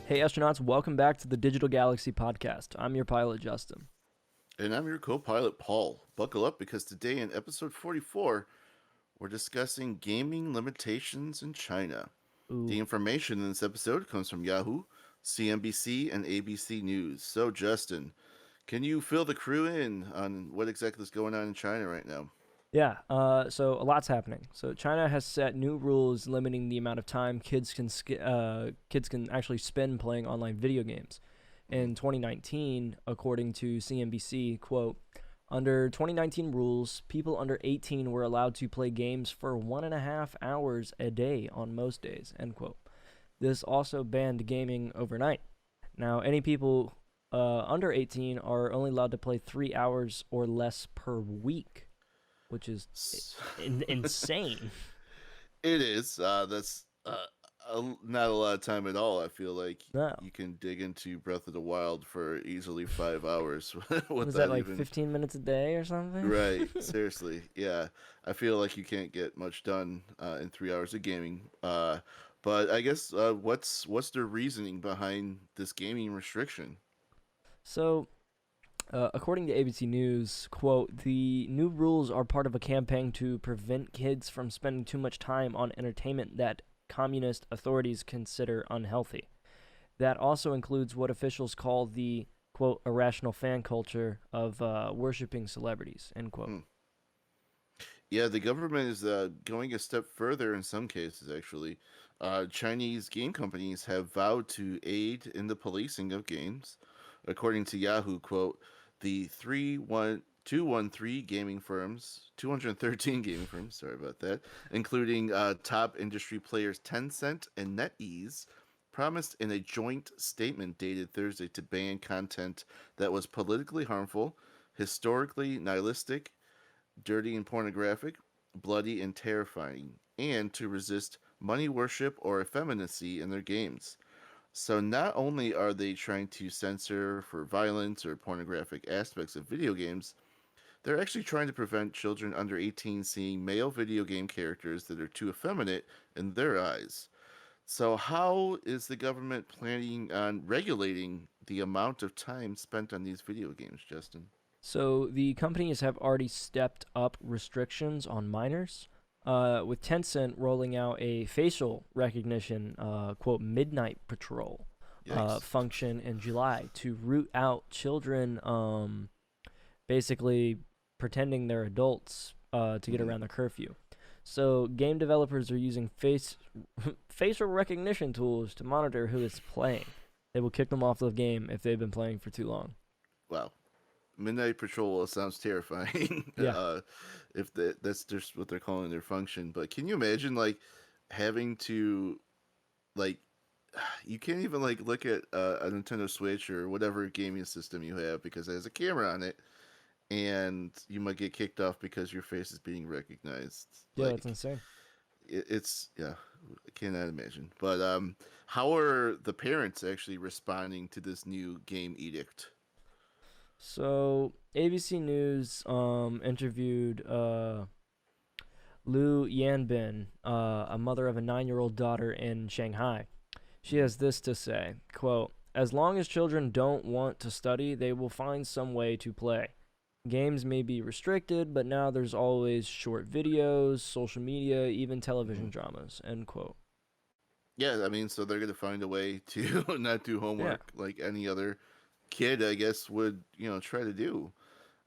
Hey, astronauts, welcome back to the Digital Galaxy podcast. I'm your pilot, Justin. And I'm your co pilot, Paul. Buckle up because today in episode 44, we're discussing gaming limitations in China. The Ooh. information in this episode comes from Yahoo, CNBC, and ABC News. So, Justin, can you fill the crew in on what exactly is going on in China right now? Yeah, so a lot's happening. So China has set new rules limiting the amount of time kids can actually spend playing online video games. Mhm. In 2019, according to CNBC, quote, under 2019 rules, people under 18 were allowed to play games for 1.5 hours a day on most days, end quote. This also banned gaming overnight. Now, any people under 18 are only allowed to play 3 hours or less per week, which is S- insane. It is. Not a lot of time at all. I feel like No. you can dig into Breath of the Wild for easily 5 hours Was that without like even. 15 minutes a day or something? Right, seriously, yeah. I feel like you can't get much done in 3 hours of gaming. But I guess what's the reasoning behind this gaming restriction? So, according to ABC News, quote, the new rules are part of a campaign to prevent kids from spending too much time on entertainment that communist authorities consider unhealthy. That also includes what officials call the, quote, irrational fan culture of worshiping celebrities, end quote. Hmm. Yeah, the government is going a step further in some cases. Actually, Chinese game companies have vowed to aid in the policing of games, according to Yahoo. Quote: the 213 gaming firms, sorry about that, including top industry players Tencent and NetEase, promised in a joint statement dated Thursday to ban content that was politically harmful, historically nihilistic, dirty and pornographic, bloody and terrifying, and to resist money worship or effeminacy in their games. So not only are they trying to censor for violence or pornographic aspects of video games, they're actually trying to prevent children under 18 seeing male video game characters that are too effeminate in their eyes. So how is the government planning on regulating the amount of time spent on these video games, Justin? So the companies have already stepped up restrictions on minors, with Tencent rolling out a facial recognition, quote, midnight patrol Yikes. function in July to root out children, basically pretending they're adults to get Mm-hmm. around the curfew. So game developers are using facial recognition tools to monitor who is playing. They will kick them off the game if they've been playing for too long. Wow. Midnight Patrol sounds terrifying. Yeah. If that's just what they're calling their function. But can you imagine like having to like you can't even like look at a Nintendo Switch or whatever gaming system you have because it has a camera on it, and you might get kicked off because your face is being recognized. Yeah, that's Like insane. it's yeah, I cannot imagine. But how are the parents actually responding to this new game edict? So ABC News interviewed Lu Yanbin, a mother of a 9-year-old daughter in Shanghai. She has this to say, quote, as long as children don't want to study, they will find some way to play. Games may be restricted, but now there's always short videos, social media, even television Mhm. dramas, end quote. Yeah, I mean, so they're gonna find a way to not do Yeah. homework like any other kid, I guess, would try to do.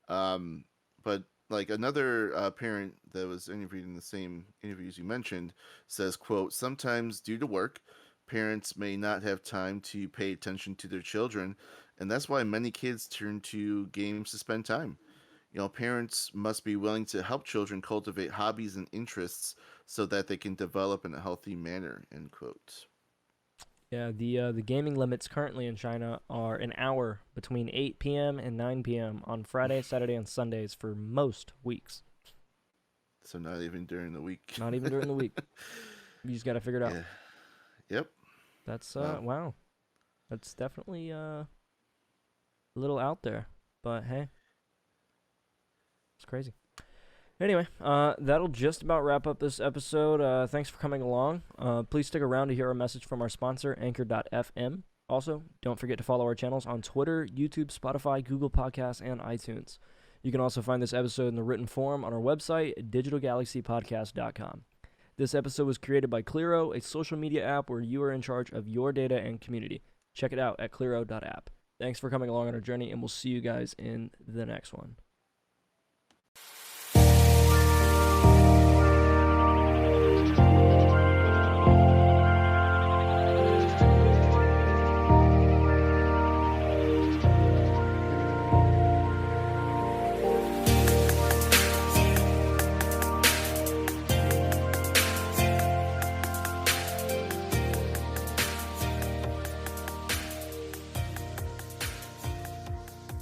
Um, but like another parent that was interviewed in the same interviews you mentioned says, "quote Sometimes due to work, parents may not have time to pay attention to their children, and that's why many kids turn to games to spend time." Parents must be willing to help children cultivate hobbies and interests so that they can develop in a healthy manner. End quote. Yeah, the gaming limits currently in China are an hour between 8 p.m. and 9 p.m. on Friday, Saturday, and Sundays for most weeks. So not even during the week. Not even during the week. You just got to figure it out. Yeah. Yep. That's Wow. wow. That's definitely a little out there, but hey, it's crazy. Anyway, that'll just about wrap up this episode. Thanks for coming along. Please stick around to hear a message from our sponsor, Anchor.fm. Also, don't forget to follow our channels on Twitter, YouTube, Spotify, Google Podcasts, and iTunes. You can also find this episode in the written form on our website, digitalgalaxypodcast.com. This episode was created by Clearo, a social media app where you are in charge of your data and community. Check it out at clearo.app. Thanks for coming along on our journey, and we'll see you guys in the next one.